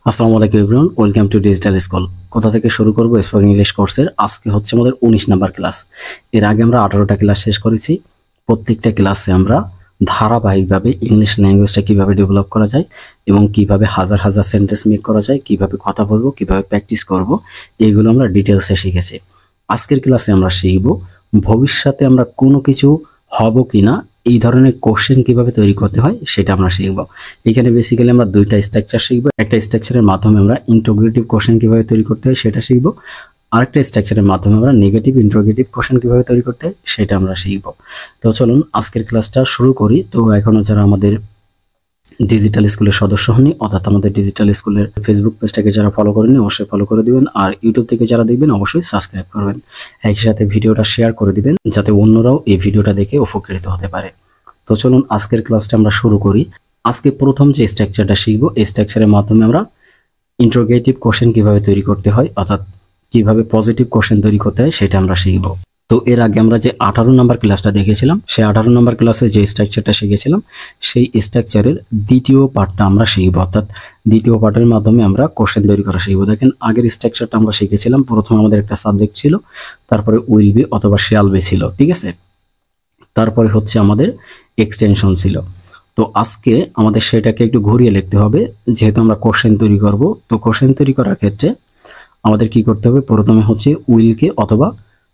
আসসালামু আলাইকুম everyone, welcome to digital school. কোথা থেকে শুরু করব? স্পোকেন ইংলিশ কোর্সের আজকে হচ্ছে আমাদের 19 নাম্বার ক্লাস। এর আগে আমরা 18টা ক্লাস শেষ করেছি। প্রত্যেকটা ক্লাসে আমরা ধারাবাহিকভাবে ইংলিশ ল্যাঙ্গুয়েজটা কিভাবে ডেভেলপ করা যায় এবং কিভাবে হাজার হাজার সেন্টেন্স মেক করা যায়, কিভাবে কথা বলবো, কিভাবে প্র্যাকটিস করব, এইগুলো আমরা ডিটেলসে শিখেছি। আজকের ক্লাসে আমরা শিখব ভবিষ্যতে আমরা কোনো কিছু হব কিনা এই ধরনের কোশ্চেন কিভাবে তৈরি করতে হয় সেটা আমরা শিখব। এখানে বেসিক্যালি আমরা দুইটা স্ট্রাকচার শিখব। একটা স্ট্রাকচারের মাধ্যমে আমরা ইন্টারোগেটিভ কোশ্চেন কিভাবে তৈরি করতে হয় সেটা শিখব। আরেকটা স্ট্রাকচারের মাধ্যমে আমরা নেগেটিভ ইন্টারোগেটিভ কোশ্চেন কিভাবে তৈরি করতে হয় সেটা আমরা শিখব। তো চলুন আজকের ক্লাসটা শুরু করি। তো এখনো যারা আমাদের ডিজিটাল স্কুলের সদস্য হননি, অর্থাৎ আমাদের ডিজিটাল স্কুলের ফেসবুক পেজটাকে যারা ফলো করেননি অবশ্যই ফলো করে দিবেন, আর ইউটিউব থেকে যারা দেখবেন অবশ্যই সাবস্ক্রাইব করবেন। একই সাথে ভিডিওটা শেয়ার করে দিবেন যাতে অন্যরাও এই ভিডিওটা দেখে উপকৃত হতে পারে। তো চলুন আজকের ক্লাসটা আমরা শুরু করি। আজকে প্রথম যে স্ট্রাকচারটা শিখবো, এই স্ট্রাকচারের মাধ্যমে আমরা ইন্টারোগেটিভ কোশ্চেন কিভাবে তৈরি করতে হয়, অর্থাৎ কিভাবে পজিটিভ কোশ্চেন তৈরি করতে হয় সেটা আমরা শিখব। তো এর আগে আমরা যে 18 নম্বর ক্লাসটা দেখেছিলাম, সেই 18 নম্বর ক্লাসে যে স্ট্রাকচারটা শিখেছিলাম সেই স্ট্রাকচারের দ্বিতীয় পার্টটা আমরা শিখব, অর্থাৎ দ্বিতীয় পার্টের মাধ্যমে আমরা কোশ্চেন তৈরি করা শিখব। দেখেন আগের স্ট্রাকচারটা আমরা শিখেছিলাম, প্রথমে আমাদের একটা সাবজেক্ট ছিল, তারপরে উইল বি অথবা শ্যাল বি ছিল, ঠিক আছে। তারপরে হচ্ছে আমাদের এক্সটেনশন ছিল। তো আজকে আমাদের সেটাকে একটু ঘুরিয়ে লিখতে হবে, যেহেতু আমরা কোশ্চেন তৈরি করব। তো কোশ্চেন তৈরি করার ক্ষেত্রে আমাদের কি করতে হবে, প্রথমে হচ্ছে উইলকে অথবা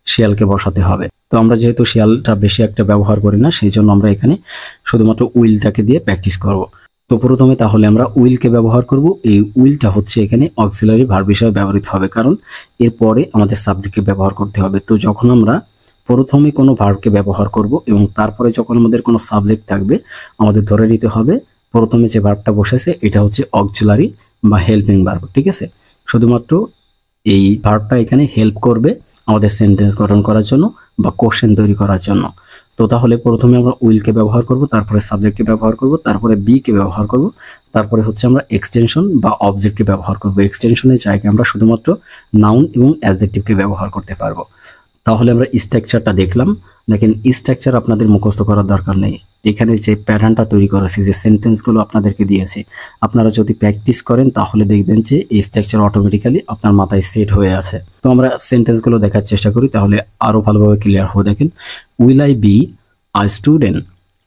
শিয়ালকে বসাতে হবে। তো আমরা যেহেতু শিয়ালটা বেশি একটা ব্যবহার করি না, সেই জন্য আমরা এখানে শুধুমাত্র উইলটাকে দিয়ে প্র্যাকটিস করব। তো প্রথমে তাহলে আমরা উইলকে ব্যবহার করব। এই উইলটা হচ্ছে এখানে অক্সিলারি ভার্ব হিসেবে ব্যবহৃত হবে, কারণ এরপরে আমাদের সাবজেক্টকে ব্যবহার করতে হবে। তো যখন আমরা প্রথমে কোনো ভার্বকে ব্যবহার করব এবং তারপরে যখন আমাদের কোনো সাবজেক্ট থাকবে, আমাদের ধরে নিতে হবে প্রথমে যে ভার্বটা বসেছে এটা হচ্ছে অক্সিলারি বা হেল্পিং ভার্ব, ঠিক আছে। শুধুমাত্র এই ভার্বটা এখানে হেল্প করবে আমাদের সেন্টেন্স গঠন করার জন্য বা কোশ্চেন তৈরি করার জন্য। তো তাহলে প্রথমে আমরা উইলকে ব্যবহার করব, তারপরে সাবজেক্টকে ব্যবহার করব, তারপরে বিকে ব্যবহার করব, তারপরে হচ্ছে আমরা এক্সটেনশন বা অবজেক্টকে ব্যবহার করব। এক্সটেনশনের জায়গায় আমরা শুধুমাত্র নাউন এবং অ্যাডজেক্টিভকে ব্যবহার করতে পারবো। তাহলে আমরা স্ট্রাকচারটা দেখলাম। দেখেন স্ট্রাকচার আপনাদের মুখস্থ করার দরকার নেই। এখানে যে প্যাটার্নটা তৈরি করেছি, যে সেন্টেন্সগুলো আপনাদেরকে দিয়েছি, আপনারা যদি প্র্যাকটিস করেন তাহলে দেখবেন যে এই স্ট্রাকচার অটোমেটিক্যালি আপনার মাথায় সেট হয়ে আছে। তো আমরা সেন্টেন্সগুলো দেখার চেষ্টা করি, তাহলে আরও ভালোভাবে ক্লিয়ার হবে। দেখেন will I be a student,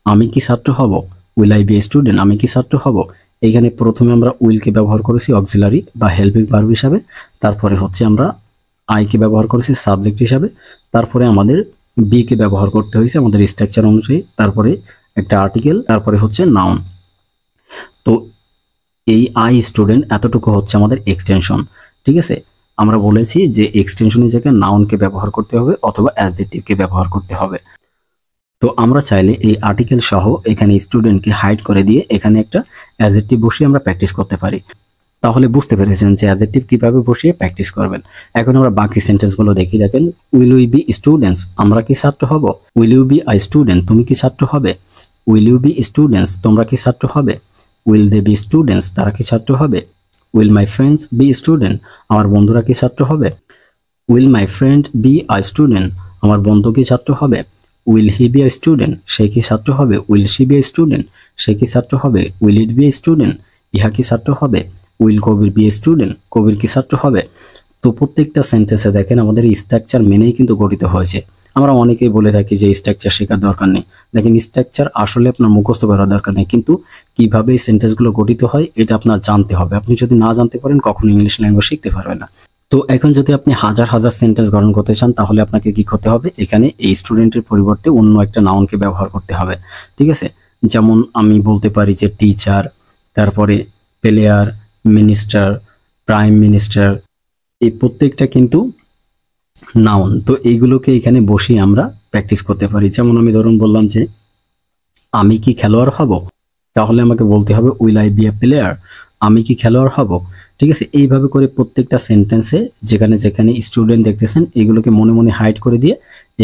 আমি কি ছাত্র হব। Will I be a student, আমি কি ছাত্র হব। এখানে প্রথমে আমরা উইলকে ব্যবহার করেছি অক্সিলারি বা হেল্পিং ভার্ব হিসাবে, তারপরে হচ্ছে আমরা আইকে ব্যবহার করেছি সাবজেক্ট হিসাবে, তারপরে আমাদের বিকে ব্যবহার করতে হয়েছে আমাদের স্ট্রাকচার অনুযায়ী, তারপরে একটা আর্টিকেল, তারপরে হচ্ছে নাউন। তো এই আই স্টুডেন্ট এতটুকু হচ্ছে আমাদের এক্সটেনশন, ঠিক আছে। আমরা বলেছি যে এক্সটেনশনের জায়গায় নাউনকে ব্যবহার করতে হবে অথবা অ্যাডজেক্টিভকে ব্যবহার করতে হবে। তো আমরা চাইলে এই আর্টিকেল সহ এখানে স্টুডেন্টকে হাইড করে দিয়ে এখানে একটা অ্যাডজেক্টিভ বসিয়ে আমরা প্র্যাকটিস করতে পারি। তাহলে বুঝতে পেরেছেন যে অ্যাডজেক্টিভ কিভাবে বসিয়ে প্র্যাকটিস করবেন। এখন আমরা বাকি সেন্টেন্সগুলো দেখি। দেখেন উইল উই বি স্টুডেন্টস, আমরা কি ছাত্র হব। Will you be I student, তুমি কি ছাত্র হবে। উইল ইউ বি স্টুডেন্টস, তোমরা কি ছাত্র হবে। উইল দে বি স্টুডেন্টস, তারা কি ছাত্র হবে। Will my friends be student, আমার বন্ধুরা কি ছাত্র হবে। Will my friend be a student, আমার বন্ধু কি ছাত্র হবে। Will he be a student, সে কি ছাত্র হবে। Will she be a student, সে কি ছাত্র হবে। Will it be a student, ইহা কি ছাত্র হবে। Will Kabir be a student, Kabir কি ছাত্র হবে। তো প্রত্যেকটা সেন্টেন্সে দেখেন আমাদের স্ট্রাকচার মেনেই কিন্তু গঠিত হয়েছে। আমরা অনেকেই বলে থাকি যে স্ট্রাকচার শেখার দরকার নেই। দেখেন স্ট্রাকচার আসলে আপনার মুখস্থ করার দরকার নেই, কিন্তু কিভাবে এই সেন্টেন্সগুলো গঠিত হয় এটা আপনার জানতে হবে। আপনি যদি না জানতে পারেন কখনো ইংলিশ ল্যাঙ্গুয়েজ শিখতে পারবেন না। তো এখন যদি আপনি হাজার হাজার সেন্টেন্স গঠন করতে চান তাহলে আপনাকে কি করতে হবে, এখানে এই স্টুডেন্টের পরিবর্তে অন্য একটা নাউনকে ব্যবহার করতে হবে, ঠিক আছে। যেমন আমি বলতে পারি যে টিচার, তারপরে প্লেয়ার, মিনিস্টার, প্রাইম মিনিস্টার, এই প্রত্যেকটা কিন্তু নাউন। তো এইগুলোকে এখানে বসিয়ে আমরা প্র্যাকটিস করতে পারি। যেমন আমি ধরুন বললাম যে আমি কি খেলোয়াড় হব, তাহলে আমাকে বলতে হবে will I be a player, আমি কি খেলোয়াড় হব, ঠিক আছে। এইভাবে করে প্রত্যেকটা সেন্টেন্সে যেখানে যেখানে স্টুডেন্ট দেখতেছেন এগুলোকে মনে মনে হাইড করে দিয়ে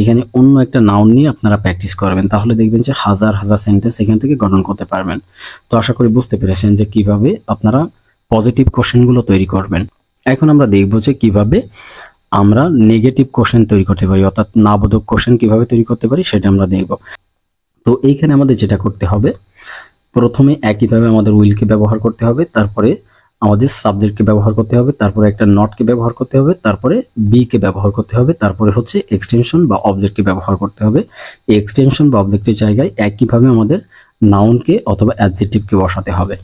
এখানে অন্য একটা নাউন নিয়ে আপনারা প্র্যাকটিস করবেন, তাহলে দেখবেন যে হাজার হাজার সেন্টেন্স এখান থেকে গঠন করতে পারবেন। তো আশা করি বুঝতে পেরেছেন যে কিভাবে আপনারা পজিটিভ কোশ্চেনগুলো তৈরি করবেন। এখন আমরা দেখব যে কিভাবে আমরা নেগেটিভ কোশ্চেন তৈরি করতে পারি, অর্থাৎ নাবোধক কোশ্চেন কিভাবে তৈরি করতে পারি সেটা আমরা দেখব। তো এইখানে আমাদের যেটা করতে হবে, প্রথমে একইভাবে আমাদের উইলকে ব্যবহার করতে হবে, তারপরে আমাদের সাবজেক্টকে ব্যবহার করতে হবে, তারপরে একটা নটকে ব্যবহার করতে হবে, তারপরে বি কে ব্যবহার করতে হবে, তারপরে হচ্ছে এক্সটেনশন বা অবজেক্টকে ব্যবহার করতে হবে। এই এক্সটেনশন বা অবজেক্টের জায়গায় একইভাবে আমাদের নাউনকে অথবা অ্যাডজেক্টিভকে বসাতে হবে।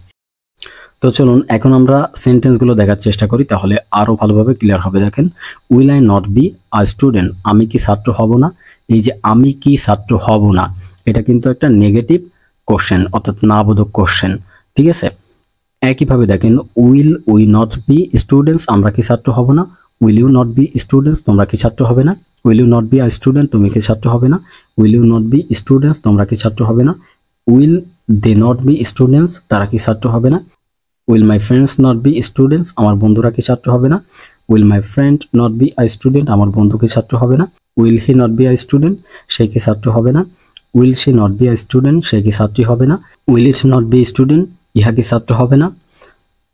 তো চলুন এখন আমরা সেন্টেন্সগুলো দেখার চেষ্টা করি, তাহলে আরও ভালোভাবে ক্লিয়ার হবে। দেখেন, will I not be a student, আমি কি ছাত্র হব না। এই যে আমি কি ছাত্র হব না, এটা কিন্তু একটা নেগেটিভ কোশ্চেন, অর্থাৎ না বোধক কোশ্চেন, ঠিক আছে। একইভাবে দেখেন, will we not be students, আমরা কি ছাত্র হব না। Will you not be students, তোমরা কি ছাত্র হবে না। Will you not be a student, তুমি কি ছাত্র হবে না। Will you not be students, তোমরা কি ছাত্র হবে না। Will they not be students, তারা কি ছাত্র হবে না। Will my friends not be students, আমার বন্ধুরা কি ছাত্র হবে না। Will my friend not be a student, আমার বন্ধু কি ছাত্র হবে না। Will he not be a student, সে কি ছাত্র হবে না। Will she not be a student, সে কি ছাত্রী হবে না। Will it not be student, ইহা কি ছাত্র হবে না।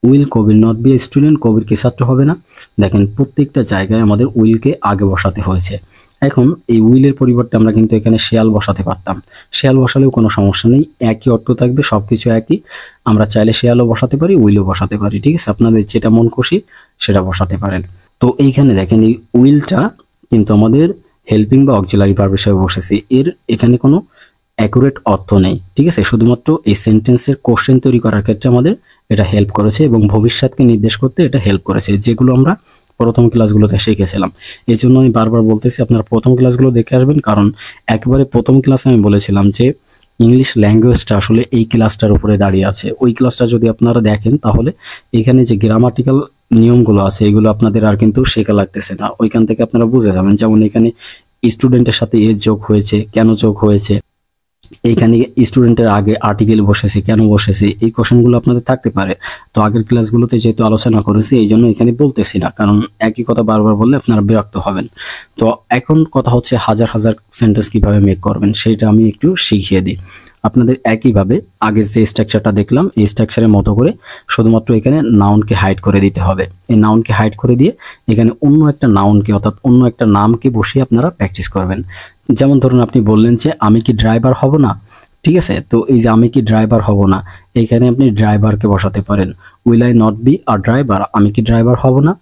Will Kabir not be student, Kabir কি ছাত্র হবে না। দেখেন প্রত্যেকটা জায়গায় আমাদের উইলকে আগে বসাতে হয়েছে। এখন এই উইলের পরিবর্তে আমরা কিন্তু এখানে শেয়াল বসাতে পারতাম, শেয়াল বসালেও কোনো সমস্যা নেই, একই অর্থ থাকবে, সব কিছু একই। আমরা চাইলে শেয়ালও বসাতে পারি, উইলও বসাতে পারি, ঠিক আছে, আপনাদের যেটা মন খুশি সেটা বসাতে পারেন। তো এইখানে দেখেন এই উইলটা কিন্তু আমাদের হেল্পিং বা অক্সিলারি ভার্ব হিসেবে বসেছে, এর এখানে কোনো অ্যাকুরেট অর্থ নেই, ঠিক আছে, শুধুমাত্র এই সেন্টেন্সের কোশ্চেন তৈরি করার ক্ষেত্রে আমাদের এটা হেল্প করেছে এবং ভবিষ্যৎকে নির্দেশ করতে এটা হেল্প করেছে, যেগুলো আমরা প্রথম ক্লাসগুলোতে শিখেছিলাম। এই জন্য আমি বারবার বলতেছি আপনারা প্রথম ক্লাসগুলো দেখে আসবেন, কারণ একেবারে প্রথম ক্লাসে আমি বলেছিলাম যে ইংলিশ ল্যাঙ্গুয়েজটা আসলে এই ক্লাসটার উপরে দাঁড়িয়ে আছে। ওই ক্লাসটা যদি আপনারা দেখেন তাহলে এখানে যে গ্রামাটিক্যাল নিয়মগুলো আছে এগুলো আপনাদের আর কিন্তু শেখা লাগতেছে না, ওইখান থেকে আপনারা বুঝে যাবেন। যেমন এখানে স্টুডেন্টের সাথে এর যোগ হয়েছে, কেন যোগ হয়েছে, এইখানে স্টুডেন্টের আগে আর্টিকেল বসেছে, কেন বসেছে, এই কোশ্চেনগুলো আপনাদের থাকতে পারে। তো আগের ক্লাসগুলোতে যেহেতু আলোচনা করেছি এই জন্য এখানে বলতেছি না, কারণ একই কথা বারবার বললে আপনারা বিরক্ত হবেন। তো এখন কথা হচ্ছে হাজার হাজার সেন্টেন্স কিভাবে মেক করবেন সেটা আমি একটু শিখিয়ে দিই আপনাদের। একইভাবে আগের যে স্ট্রাকচারটা দেখলাম এই স্ট্রাকচারের মতো করে শুধুমাত্র এখানে নাউনকে হাইড করে দিতে হবে। এই নাউনকে হাইড করে দিয়ে এখানে অন্য একটা নাউনকে অর্থাৎ অন্য একটা নামকে বসিয়ে আপনারা প্র্যাকটিস করবেন। যেমন ধরুন আপনি বললেন যে আমি কি ড্রাইভার হব না, ঠিক আছে, তো এই যে আমি কি ড্রাইভার হব না, এইখানে আপনি ড্রাইভারকে বসাতে পারেন। Will I not be a driver, আমি কি ড্রাইভার হব না।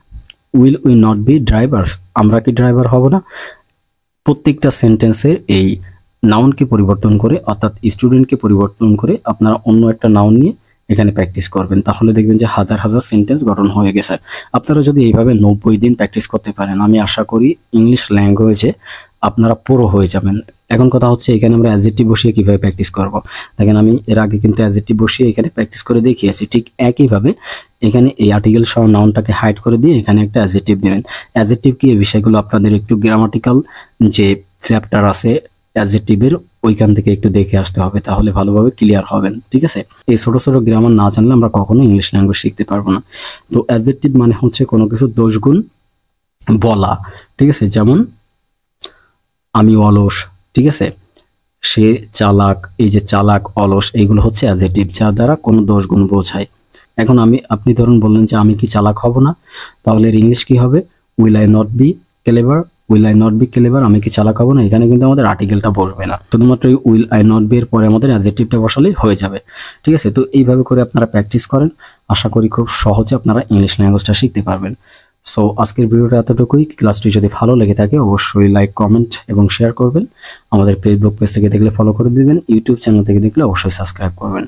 Will we not be drivers, আমরা কি ড্রাইভার হব না। প্রত্যেকটা সেন্টেন্সের এই নাউনকে পরিবর্তন করে অর্থাৎ স্টুডেন্টকে পরিবর্তন করে আপনারা অন্য একটা নাউন নিয়ে এখানে প্র্যাকটিস করবেন, তাহলে দেখবেন যে হাজার হাজার সেন্টেন্স গঠন হয়ে গেছে। আপনারা যদি এইভাবে 90 দিন প্র্যাকটিস করতে পারেন আমি আশা করি ইংলিশ ল্যাঙ্গুয়েজে আপনারা পুরো হয়ে যাবেন। এখন কথা হচ্ছে এখানে আমরা অ্যাডজেক্টিভ বসিয়ে কিভাবে প্র্যাকটিস করব। দেখেন আমি এর আগে কিন্তু অ্যাডজেক্টিভ বসিয়ে এখানে প্র্যাকটিস করে দেখিয়েছি, ঠিক একইভাবে এখানে এই আর্টিকেল সহ নাউনটাকে হাইড করে দিয়ে এখানে একটা অ্যাডজেক্টিভ নেবেন। অ্যাডজেক্টিভ কি এই বিষয়গুলো আপনাদের একটু গ্রামাটিক্যাল যে চ্যাপ্টার আছে অ্যাডজেক্টিভের ওইখান থেকে একটু দেখে আসতে হবে, তাহলে ভালোভাবে ক্লিয়ার হবেন, ঠিক আছে। এই ছোট ছোট গ্রামার না জানলে আমরা কখনো ইংলিশ ল্যাঙ্গুয়েজ শিখতে পারবো না। তো অ্যাডজেক্টিভ মানে হচ্ছে কোনো কিছু দোষগুণ বলা, ঠিক আছে, যেমন আমি অলস, ঠিক আছে, সে চালাক, এই যে চালাক অলস এইগুলো হচ্ছে অ্যাডজেক্টিভ যার দ্বারা কোনো দোষগুণ বোঝায়। এখন আপনি ধরুন বললেন যে আমি কি চালাক হব না, তাহলে এর ইংলিশ কি হবে, will I not B clever. Will I not B clever, আমি কি চালাক হব না, এখানে কিন্তু আমাদের আর্টিকেলটা বসবে না, শুধুমাত্র উইল আই নট বি এর পরে আমাদের অ্যাডজেক্টিভটা বসালেই হয়ে যাবে, ঠিক আছে। তো এইভাবে করে আপনারা প্র্যাকটিস করেন, আশা করি খুব সহজে আপনারা ইংলিশ ল্যাঙ্গুয়েজটা শিখতে পারবেন। সো আজকের ভিডিওটা এতটুকুই। ক্লাসটি যদি ভালো লেগে থাকে অবশ্যই লাইক, কমেন্ট এবং শেয়ার করবেন। আমাদের ফেসবুক পেজ থেকে দেখলে ফলো করে দিবেন, ইউটিউব চ্যানেল থেকে দেখলে অবশ্যই সাবস্ক্রাইব করবেন।